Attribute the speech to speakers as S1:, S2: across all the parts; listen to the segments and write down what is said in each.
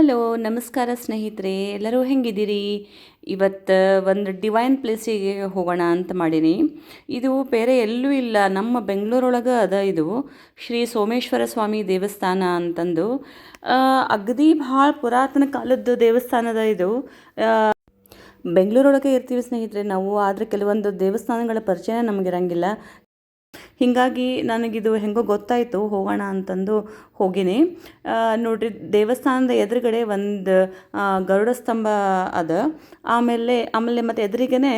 S1: Hello ನಮಸ್ಕಾರ ಸ್ನೇಹಿತರೆ, ಎಲ್ಲರೂ ಹೆಂಗಿದ್ದೀರಿ? ಇವತ್ತು ಒಂದು ಡಿವೈನ್ ಪ್ಲೇಸಿಗೆ ಹೋಗೋಣ ಅಂತ ಮಾಡೀನಿ. ಇದು ಬೇರೆ ಎಲ್ಲೂ ಇಲ್ಲ, ನಮ್ಮ ಬೆಂಗಳೂರೊಳಗೆ ಅದ. ಇದು ಶ್ರೀ ಸೋಮೇಶ್ವರ ಸ್ವಾಮಿ ದೇವಸ್ಥಾನ ಅಂತಂದು ಅಗದಿ ಭಾಳ ಪುರಾತನ ಕಾಲದ್ದು ದೇವಸ್ಥಾನದ ಇದು. ಬೆಂಗಳೂರೊಳಗೆ ಇರ್ತೀವಿ ಸ್ನೇಹಿತರೆ ನಾವು, ಆದರೆ ಕೆಲವೊಂದು ದೇವಸ್ಥಾನಗಳ ಪರಿಚಯ ನಮಗಿರಂಗಿಲ್ಲ. ಹೀಗಾಗಿ ನನಗಿದು ಹೆಂಗೋ ಗೊತ್ತಾಯಿತು ಹೋಗೋಣ ಅಂತಂದು ಹೋಗಿನಿ. ನೋಡ್ರಿ, ದೇವಸ್ಥಾನದ ಎದುರುಗಡೆ ಒಂದು ಗರುಡ ಸ್ತಂಭ ಅದ. ಆಮೇಲೆ ಮತ್ತು ಎದುರಿಗೇ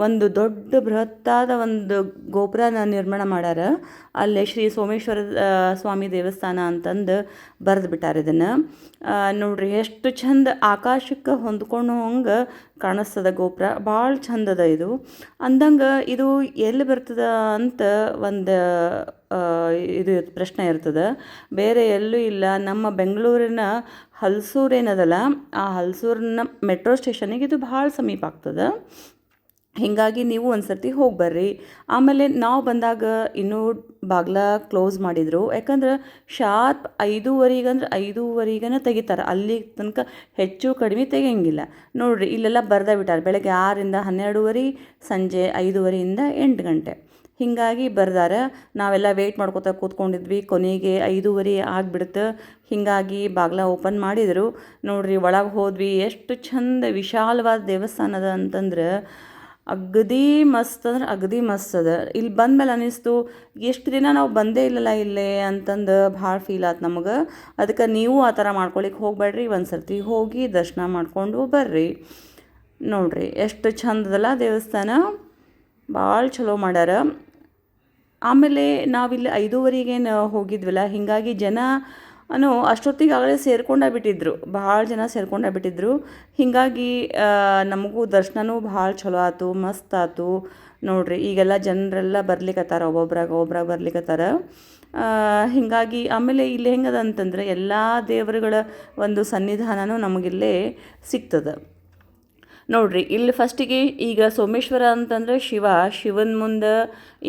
S1: ಒಂದು ದೊಡ್ಡ ಬೃಹತ್ತಾದ ಒಂದು ಗೋಪುರನ ನಿರ್ಮಾಣ ಮಾಡ್ಯಾರ. ಅಲ್ಲೇ ಶ್ರೀ ಸೋಮೇಶ್ವರ ಸ್ವಾಮಿ ದೇವಸ್ಥಾನ ಅಂತಂದು ಬರೆದು ಬಿಟ್ಟಾರ ಇದನ್ನು. ನೋಡ್ರಿ ಎಷ್ಟು ಚಂದ ಆಕಾಶಕ್ಕೆ ಹೊಂದ್ಕೊಂಡು ಹಂಗೆ ಕಾಣಿಸ್ತದ ಗೋಪುರ. ಭಾಳ ಚಂದದ ಇದು. ಅಂದಂಗೆ ಇದು ಎಲ್ಲಿ ಬರ್ತದ ಅಂತ ಒಂದು ಇದು ಪ್ರಶ್ನೆ ಇರ್ತದೆ. ಬೇರೆ ಎಲ್ಲೂ ಇಲ್ಲ, ನಮ್ಮ ಬೆಂಗಳೂರಿನ ಹಲಸೂರು ಏನದಲ್ಲ, ಆ ಹಲಸೂರಿನ ಮೆಟ್ರೋ ಸ್ಟೇಷನಿಗೆ ಇದು ಭಾಳ ಸಮೀಪ ಆಗ್ತದೆ. ಹೀಗಾಗಿ ನೀವು ಒಂದು ಸರ್ತಿ ಹೋಗಿ ಬರ್ರಿ. ಆಮೇಲೆ ನಾವು ಬಂದಾಗ ಇನ್ನೂ ಬಾಗ್ಲ ಕ್ಲೋಸ್ ಮಾಡಿದರು, ಯಾಕಂದ್ರೆ ಶಾರ್ಪ್ 5:30 ತೆಗಿತಾರೆ. ಅಲ್ಲಿ ತನಕ ಹೆಚ್ಚು ಕಡಿಮೆ ತೆಗಿಯಂಗಿಲ್ಲ. ನೋಡಿರಿ, ಇಲ್ಲೆಲ್ಲ ಬರ್ದೇ ಬಿಟ್ಟಾರೆ, ಬೆಳಗ್ಗೆ 6ರಿಂದ 12:30, ಸಂಜೆ 5:30ಯಿಂದ 8 ಗಂಟೆ. ಹೀಗಾಗಿ ಬರ್ದಾರ. ನಾವೆಲ್ಲ ವೆಯ್ಟ್ ಮಾಡ್ಕೊತಾ ಕೂತ್ಕೊಂಡಿದ್ವಿ. ಕೊನೆಗೆ 5:30 ಆಗಿಬಿಡ್ತು. ಹೀಗಾಗಿ ಬಾಗ್ಲ ಓಪನ್ ಮಾಡಿದರು. ನೋಡಿರಿ, ಒಳಗೆ ಹೋದ್ವಿ. ಎಷ್ಟು ಚಂದ ವಿಶಾಲವಾದ ದೇವಸ್ಥಾನದ ಅಂತಂದ್ರೆ ಅಗದಿ ಮಸ್ತ್, ಅಂದ್ರೆ ಅಗದಿ ಮಸ್ತ್ ಅದ. ಇಲ್ಲಿ ಬಂದಮೇಲೆ ಅನ್ನಿಸ್ತು, ಎಷ್ಟು ದಿನ ನಾವು ಬಂದೇ ಇಲ್ಲಲ್ಲ ಇಲ್ಲೇ ಅಂತಂದು ಭಾಳ ಫೀಲ್ ಆಯ್ತು ನಮಗೆ. ಅದಕ್ಕೆ ನೀವು ಆ ಥರ ಮಾಡ್ಕೊಳಿಕ್ಕೆ ಹೋಗಬೇಡ್ರಿ, ಒಂದು ಸರ್ತಿ ಹೋಗಿ ದರ್ಶನ ಮಾಡಿಕೊಂಡು ಬರ್ರಿ. ನೋಡಿರಿ ಎಷ್ಟು ಚಂದದಲ್ಲ ದೇವಸ್ಥಾನ, ಭಾಳ ಚಲೋ ಮಾಡ್ಯಾರ. ಆಮೇಲೆ ನಾವಿಲ್ಲಿ 5:30ಗೆ ಹೋಗಿದ್ವಲ್ಲ, ಹೀಗಾಗಿ ಜನ ಅಷ್ಟೊತ್ತಿಗೆ ಆಗಲೇ ಸೇರ್ಕೊಂಡಾಗ್ಬಿಟ್ಟಿದ್ರು, ಭಾಳ ಜನ ಸೇರ್ಕೊಂಡಾಗ್ಬಿಟ್ಟಿದ್ರು. ಹೀಗಾಗಿ ನಮಗೂ ದರ್ಶನವೂ ಭಾಳ ಚಲೋ ಆಯ್ತು, ಮಸ್ತ್ ಆಯ್ತು. ನೋಡಿರಿ, ಈಗೆಲ್ಲ ಜನರೆಲ್ಲ ಬರ್ಲಿಕ್ಕತ್ತಾರ, ಒಬ್ಬೊಬ್ರಾಗ ಬರ್ಲಿಕ್ಕತ್ತಾರ. ಹೀಗಾಗಿ ಆಮೇಲೆ ಇಲ್ಲಿ ಹೆಂಗದ ಅಂತಂದರೆ ಎಲ್ಲ ದೇವರುಗಳ ಒಂದು ಸನ್ನಿಧಾನವೂ ನಮಗಿಲ್ಲೇ ಸಿಗ್ತದೆ. ನೋಡಿರಿ, ಇಲ್ಲಿ ಫಸ್ಟಿಗೆ ಈಗ ಸೋಮೇಶ್ವರ ಅಂತಂದರೆ ಶಿವನ ಮುಂದೆ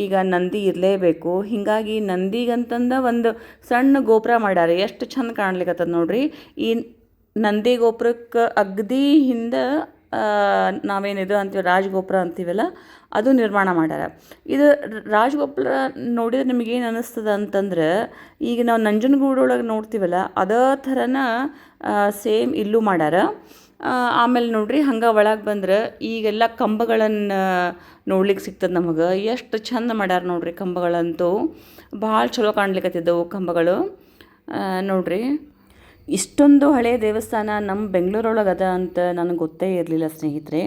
S1: ಈಗ ನಂದಿ ಇರಲೇಬೇಕು. ಹೀಗಾಗಿ ನಂದಿಗಂತಂದ ಒಂದು ಸಣ್ಣ ಗೋಪುರ ಮಾಡ್ಯಾರ, ಎಷ್ಟು ಚಂದ ಕಾಣ್ಲಿಕ್ಕತ್ತದ ನೋಡಿರಿ. ಈ ನಂದಿ ಗೋಪುರಕ್ಕೆ ಅಗದಿ ಹಿಂದೆ ನಾವೇನಿದು ಅಂತೀವಿ ರಾಜಗೋಪುರ ಅಂತೀವಲ್ಲ, ಅದು ನಿರ್ಮಾಣ ಮಾಡ್ಯಾರ. ಇದು ರಾಜಗೋಪುರ ನೋಡಿದ್ರೆ ನಿಮಗೇನು ಅನ್ನಿಸ್ತದ ಅಂತಂದ್ರೆ, ಈಗ ನಾವು ನಂಜನಗೂಡೊಳಗೆ ನೋಡ್ತೀವಲ್ಲ ಅದೇ ಥರನ ಸೇಮ್ ಇಲ್ಲೂ ಮಾಡ್ಯಾರ. ಆಮೇಲೆ ನೋಡಿರಿ, ಹಂಗೆ ಒಳಗೆ ಬಂದ್ರೆ ಈಗೆಲ್ಲ ಕಂಬಗಳನ್ನು ನೋಡ್ಲಿಕ್ಕೆ ಸಿಗ್ತದೆ ನಮಗೆ. ಎಷ್ಟು ಚಂದ ಮಾಡ್ಯಾರ ನೋಡಿರಿ, ಕಂಬಗಳಂತೂ ಭಾಳ ಚಲೋ ಕಾಣ್ಲಿಕ್ಕತ್ತಿದ್ದವು ಕಂಬಗಳು. ನೋಡಿರಿ, ಇಷ್ಟೊಂದು ಹಳೆಯ ದೇವಸ್ಥಾನ ನಮ್ಮ ಬೆಂಗಳೂರೊಳಗೆ ಅದ ಅಂತ ನನಗೆ ಗೊತ್ತೇ ಇರಲಿಲ್ಲ ಸ್ನೇಹಿತರೆ.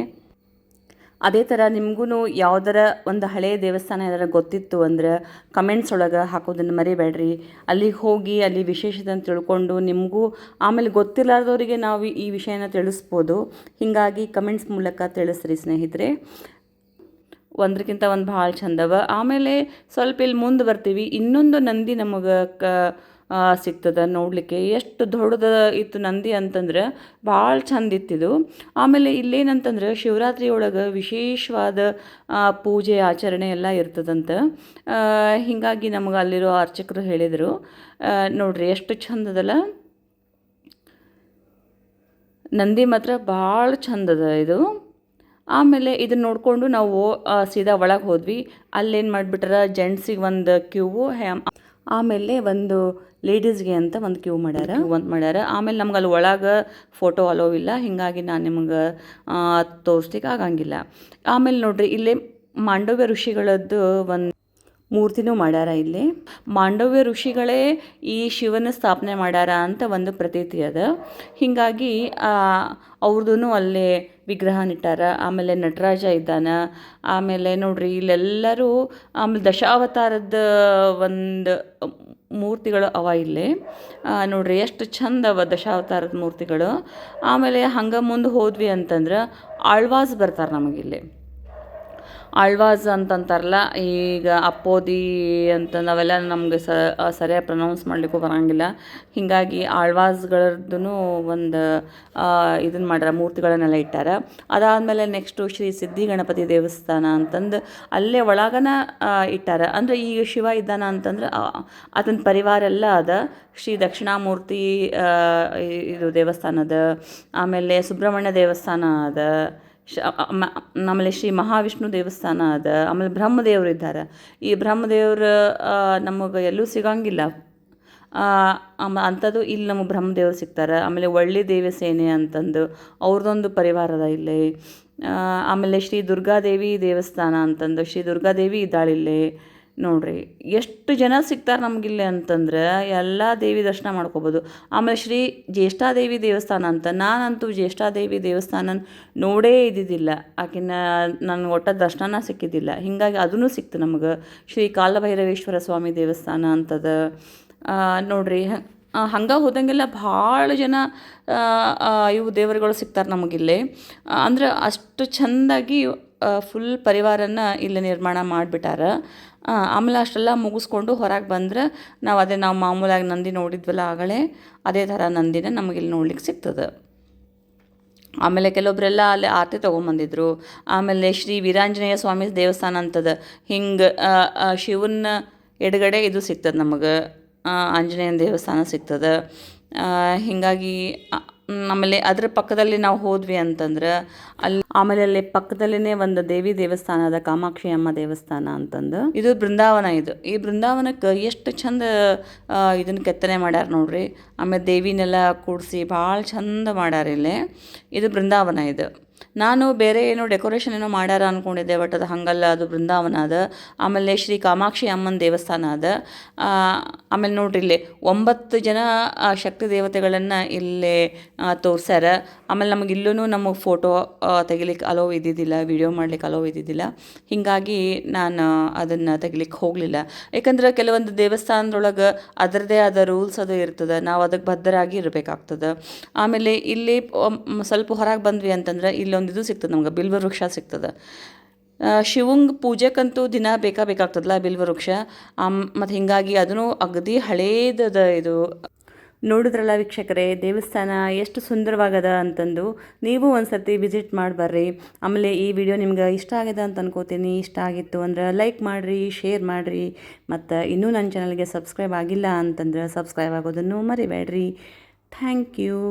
S1: ಅದೇ ಥರ ನಿಮಗೂ ಯಾವುದರ ಒಂದು ಹಳೆಯ ದೇವಸ್ಥಾನ ಏನಾರ ಗೊತ್ತಿತ್ತು ಅಂದ್ರೆ ಕಮೆಂಟ್ಸ್ ಒಳಗೆ ಹಾಕೋದನ್ನು ಮರಿಬೇಡ್ರಿ. ಅಲ್ಲಿಗೆ ಹೋಗಿ ಅಲ್ಲಿ ವಿಶೇಷತೆ ಅಂತ ತಿಳ್ಕೊಂಡು ನಿಮಗೂ ಆಮೇಲೆ ಗೊತ್ತಿಲ್ಲಾರ್ದವರಿಗೆ ನಾವು ಈ ವಿಷಯನ ತಿಳಿಸ್ಬೋದು. ಹೀಗಾಗಿ ಕಮೆಂಟ್ಸ್ ಮೂಲಕ ತಿಳಿಸ್ರಿ ಸ್ನೇಹಿತರೆ. ಒಂದಕ್ಕಿಂತ ಒಂದು ಭಾಳ ಚಂದವ. ಆಮೇಲೆ ಸ್ವಲ್ಪ ಇಲ್ಲಿ ಮುಂದೆ ಬರ್ತೀವಿ, ಇನ್ನೊಂದು ನಂದಿ ನಮಗೆ ಸಿಗ್ತದೆ ನೋಡಲಿಕ್ಕೆ. ಎಷ್ಟು ದೊಡ್ಡದ ಇತ್ತು ನಂದಿ ಅಂತಂದ್ರೆ ಭಾಳ ಚಂದ ಇತ್ತಿದು. ಆಮೇಲೆ ಇಲ್ಲೇನಂತಂದ್ರೆ ಶಿವರಾತ್ರಿ ಒಳಗೆ ವಿಶೇಷವಾದ ಪೂಜೆ ಆಚರಣೆ ಎಲ್ಲ ಇರ್ತದಂತ. ಹೀಗಾಗಿ ನಮಗೆ ಅಲ್ಲಿರೋ ಅರ್ಚಕರು ಹೇಳಿದರು. ನೋಡ್ರಿ ಎಷ್ಟು ಚಂದದಲ್ಲ ನಂದಿ, ಮಾತ್ರ ಭಾಳ ಚಂದದ ಇದು. ಆಮೇಲೆ ಇದನ್ನು ನೋಡಿಕೊಂಡು ನಾವು ಸೀದಾ ಒಳಗೆ ಹೋದ್ವಿ. ಅಲ್ಲೇನು ಮಾಡಿಬಿಟ್ರೆ ಜೆಂಟ್ಸಿಗೆ ಒಂದು ಕ್ಯೂವು, ಆಮೇಲೆ ಒಂದು ಲೇಡೀಸ್ಗೆ ಅಂತ ಒಂದು ಕ್ಯೂ ಮಾಡ್ಯಾರ. ಆಮೇಲೆ ನಮ್ಗೆ ಅಲ್ಲಿ ಒಳಗೆ ಫೋಟೋ ಅಲೋವಿಲ್ಲ, ಹೀಗಾಗಿ ನಾನು ನಿಮ್ಗೆ ತೋರಿಸ್ಲಿಕ್ಕೆ ಆಗಂಗಿಲ್ಲ. ಆಮೇಲೆ ನೋಡ್ರಿ, ಇಲ್ಲೇ ಮಾಂಡವ್ಯ ಋಷಿಗಳದ್ದು ಒಂದು ಮೂರ್ತಿನೂ ಮಾಡ್ಯಾರ. ಇಲ್ಲಿ ಮಾಂಡವ್ಯ ಋಷಿಗಳೇ ಈ ಶಿವನ ಸ್ಥಾಪನೆ ಮಾಡ್ಯಾರ ಅಂತ ಒಂದು ಪ್ರತೀತಿ ಅದ. ಹೀಗಾಗಿ ಅವ್ರದ್ದು ಅಲ್ಲೇ ವಿಗ್ರಹ ನಿಟ್ಟಾರ. ಆಮೇಲೆ ನಟರಾಜ ಇದ್ದಾನ. ಆಮೇಲೆ ನೋಡ್ರಿ, ಇಲ್ಲೆಲ್ಲರೂ ಆಮೇಲೆ ದಶಾವತಾರದ ಒಂದು ಮೂರ್ತಿಗಳು ಅವ ಇಲ್ಲಿ. ನೋಡ್ರಿ ಎಷ್ಟು ಚಂದ ಅವ ದಶಾವತಾರದ ಮೂರ್ತಿಗಳು. ಆಮೇಲೆ ಹಂಗೆ ಮುಂದೆ ಹೋದ್ವಿ ಅಂತಂದ್ರೆ ಆಳ್ವಾಸ್ ಬರ್ತಾರೆ ನಮಗಿಲ್ಲಿ. ಆಳ್ವಾಸ್ ಅಂತಂತಾರಲ್ಲ, ಈಗ ಅಪ್ಪೋದಿ ಅಂತ ನಾವೆಲ್ಲ ನಮಗೆ ಸರಿಯಾಗಿ ಪ್ರನೌನ್ಸ್ ಮಾಡಲಿಕ್ಕೂ ಬರೋಂಗಿಲ್ಲ. ಹೀಗಾಗಿ ಆಳ್ವಾಸ್ಗಳದ್ದು ಒಂದು ಇದನ್ನು ಮಾಡ್ಯಾರ, ಮೂರ್ತಿಗಳನ್ನೆಲ್ಲ ಇಟ್ಟಾರ. ಅದಾದಮೇಲೆ ನೆಕ್ಸ್ಟು ಶ್ರೀ ಸಿದ್ಧಿ ಗಣಪತಿ ದೇವಸ್ಥಾನ ಅಂತಂದು ಅಲ್ಲೇ ಒಳಗನ ಇಟ್ಟಾರ. ಅಂದರೆ ಈಗ ಶಿವ ಇದ್ದಾನ ಅಂತಂದ್ರೆ ಆತನ ಪರಿವಾರ ಎಲ್ಲ ಅದ. ಶ್ರೀ ದಕ್ಷಿಣಾಮೂರ್ತಿ ಇದು ದೇವಸ್ಥಾನದ, ಆಮೇಲೆ ಸುಬ್ರಹ್ಮಣ್ಯ ದೇವಸ್ಥಾನ ಅದ, ಆಮೇಲೆ ಶ್ರೀ ಮಹಾವಿಷ್ಣು ದೇವಸ್ಥಾನ ಅದ, ಆಮೇಲೆ ಬ್ರಹ್ಮದೇವ್ರು ಇದ್ದಾರೆ. ಈ ಬ್ರಹ್ಮದೇವ್ರು ನಮಗೆ ಎಲ್ಲೂ ಸಿಗೋಂಗಿಲ್ಲ ಅಂಥದ್ದು ಇಲ್ಲಿ ನಮಗೆ ಬ್ರಹ್ಮದೇವ್ರು ಸಿಗ್ತಾರೆ. ಆಮೇಲೆ ಒಳ್ಳಿ ದೇವಿ ಸೇನೆ ಅಂತಂದು ಅವ್ರದ್ದೊಂದು ಪರಿವಾರದ ಇಲ್ಲಿ. ಆಮೇಲೆ ಶ್ರೀ ದುರ್ಗಾದೇವಿ ದೇವಸ್ಥಾನ ಅಂತಂದು ಶ್ರೀ ದುರ್ಗಾದೇವಿ ಇದ್ದಾಳಿಲ್ಲಿ ನೋಡ್ರಿ. ಎಷ್ಟು ಜನ ಸಿಗ್ತಾರೆ ನಮಗಿಲ್ಲಿ ಅಂತಂದ್ರೆ ಎಲ್ಲ ದೇವಿ ದರ್ಶನ ಮಾಡ್ಕೋಬೋದು. ಆಮೇಲೆ ಶ್ರೀ ಜ್ಯೇಷ್ಠಾದೇವಿ ದೇವಸ್ಥಾನ ಅಂತ, ನಾನಂತೂ ಜ್ಯೇಷ್ಠಾದೇವಿ ದೇವಸ್ಥಾನ ನೋಡೇ ಇದ್ದಿದ್ದಿಲ್ಲ. ಆಕಿನ ನನಗೆ ಒಟ್ಟ ದರ್ಶನ ಸಿಕ್ಕಿದ್ದಿಲ್ಲ. ಹೀಗಾಗಿ ಅದೂ ಸಿಕ್ತು ನಮಗೆ. ಶ್ರೀ ಕಾಲಭೈರವೇಶ್ವರ ಸ್ವಾಮಿ ದೇವಸ್ಥಾನ ಅಂತದ ನೋಡ್ರಿ. ಹಂಗೆ ಹೋದಂಗೆಲ್ಲ ಭಾಳ ಜನ ಇವು ದೇವರುಗಳು ಸಿಗ್ತಾರೆ ನಮಗಿಲ್ಲಿ. ಅಂದ್ರೆ ಅಷ್ಟು ಚೆಂದಾಗಿ ಫುಲ್ ಪರಿವಾರನ ಇಲ್ಲಿ ನಿರ್ಮಾಣ ಮಾಡಿಬಿಟ್ಟಾರ. ಆಮೇಲೆ ಅಷ್ಟೆಲ್ಲ ಮುಗಿಸ್ಕೊಂಡು ಹೊರಗೆ ಬಂದ್ರೆ ನಾವು ಮಾಮೂಲಾಗಿ ನಂದಿ ನೋಡಿದ್ವಲ್ಲ ಆಗಲೇ, ಅದೇ ಥರ ನಂದಿನ ನಮಗಿಲ್ಲಿ ನೋಡ್ಲಿಕ್ಕೆ ಸಿಗ್ತದೆ. ಆಮೇಲೆ ಕೆಲವೊಬ್ಬರೆಲ್ಲ ಅಲ್ಲಿ ಆರತಿ ತೊಗೊಂಬಂದಿದ್ರು. ಆಮೇಲೆ ಶ್ರೀ ವೀರಾಂಜನೇಯ ಸ್ವಾಮಿ ದೇವಸ್ಥಾನ ಅಂತದ. ಹಿಂಗೆ ಶಿವನ ಎಡಗಡೆ ಇದು ಸಿಗ್ತದೆ ನಮಗೆ, ಆಂಜನೇಯನ ದೇವಸ್ಥಾನ ಸಿಗ್ತದೆ. ಹೀಗಾಗಿ ಆಮೇಲೆ ಅದ್ರ ಪಕ್ಕದಲ್ಲಿ ನಾವು ಹೋದ್ವಿ ಅಂತಂದ್ರೆ ಆಮೇಲೆ ಅಲ್ಲಿ ಪಕ್ಕದಲ್ಲೇ ಒಂದು ದೇವಿ ದೇವಸ್ಥಾನ ಅದ, ಕಾಮಾಕ್ಷಿ ಅಮ್ಮ ದೇವಸ್ಥಾನ ಅಂತಂದು. ಇದು ಬೃಂದಾವನ. ಈ ಬೃಂದಾವನಕ್ಕೆ ಎಷ್ಟು ಚಂದ ಇದನ್ನು ಕೆತ್ತನೆ ಮಾಡ್ಯಾರ ನೋಡ್ರಿ. ಆಮೇಲೆ ದೇವಿನೆಲ್ಲ ಕೂಡಿಸಿ ಭಾಳ ಚಂದ ಮಾಡ್ಯಾರ ಇಲ್ಲಿ. ಇದು ಬೃಂದಾವನ. ನಾನು ಬೇರೆ ಏನೋ ಡೆಕೋರೇಷನ್ ಏನೋ ಮಾಡ್ಯಾರ ಅಂದ್ಕೊಂಡಿದ್ದೆ, ಬಟ್ ಅದು ಹಂಗಲ್ಲ, ಅದು ಬೃಂದಾವನ ಅದ. ಆಮೇಲೆ ಶ್ರೀ ಕಾಮಾಕ್ಷಿ ಅಮ್ಮನ ದೇವಸ್ಥಾನ ಅದ. ಆಮೇಲೆ ನೋಡ್ರಿ ಇಲ್ಲಿ 9 ಜನ ಶಕ್ತಿ ದೇವತೆಗಳನ್ನು ಇಲ್ಲೇ ತೋರ್ಸ್ಯಾರ. ಆಮೇಲೆ ನಮಗೆ ಇಲ್ಲೂ ನಮಗೆ ಫೋಟೋ ತೆಗಿಲಿಕ್ಕೆ ಅಲೋವ್ ಇದ್ದಿದ್ದಿಲ್ಲ, ವಿಡಿಯೋ ಮಾಡ್ಲಿಕ್ಕೆ ಅಲೋವ್ ಇದ್ದಿದ್ದಿಲ್ಲ. ಹೀಗಾಗಿ ನಾನು ಅದನ್ನು ತೆಗಿಲಿಕ್ಕೆ ಹೋಗಲಿಲ್ಲ. ಯಾಕಂದ್ರೆ ಕೆಲವೊಂದು ದೇವಸ್ಥಾನದೊಳಗೆ ಅದರದ್ದೇ ಆದ ರೂಲ್ಸ್ ಅದು ಇರ್ತದೆ, ನಾವು ಅದಕ್ಕೆ ಬದ್ಧರಾಗಿ ಇರಬೇಕಾಗ್ತದೆ. ಆಮೇಲೆ ಇಲ್ಲಿ ಸ್ವಲ್ಪ ಹೊರಗೆ ಬಂದ್ವಿ ಅಂತಂದ್ರೆ ಇಲ್ಲೊಂದು ಇದು ಸಿಗ್ತದೆ ನಮ್ಗೆ, ಬಿಲ್ವ ವೃಕ್ಷ ಸಿಗ್ತದೆ. ಶಿವಂಗೆ ಪೂಜೆಗಂತೂ ದಿನ ಬೇಕಾಗ್ತದಲ್ಲ ಬಿಲ್ವ ವೃಕ್ಷ. ಮತ್ತು ಹೀಗಾಗಿ ಅದನ್ನು ಅಗದಿ ಹಳೇದದ. ಇದು ನೋಡಿದ್ರಲ್ಲ ವೀಕ್ಷಕರೇ, ದೇವಸ್ಥಾನ ಎಷ್ಟು ಸುಂದರವಾಗದ ಅಂತಂದು. ನೀವು ಒಂದು ಸರ್ತಿ ವಿಸಿಟ್ ಮಾಡಿ ಬರ್ರಿ. ಆಮೇಲೆ ಈ ವಿಡಿಯೋ ನಿಮ್ಗೆ ಇಷ್ಟ ಆಗಿದೆ ಅಂತ ಅನ್ಕೋತೀನಿ. ಇಷ್ಟ ಆಗಿತ್ತು ಅಂದ್ರೆ ಲೈಕ್ ಮಾಡಿರಿ, ಶೇರ್ ಮಾಡಿರಿ, ಮತ್ತು ಇನ್ನೂ ನನ್ನ ಚಾನಲ್ಗೆ ಸಬ್ಸ್ಕ್ರೈಬ್ ಆಗಿಲ್ಲ ಅಂತಂದ್ರೆ ಸಬ್ಸ್ಕ್ರೈಬ್ ಆಗೋದನ್ನು ಮರಿಬೇಡ್ರಿ. Thank you.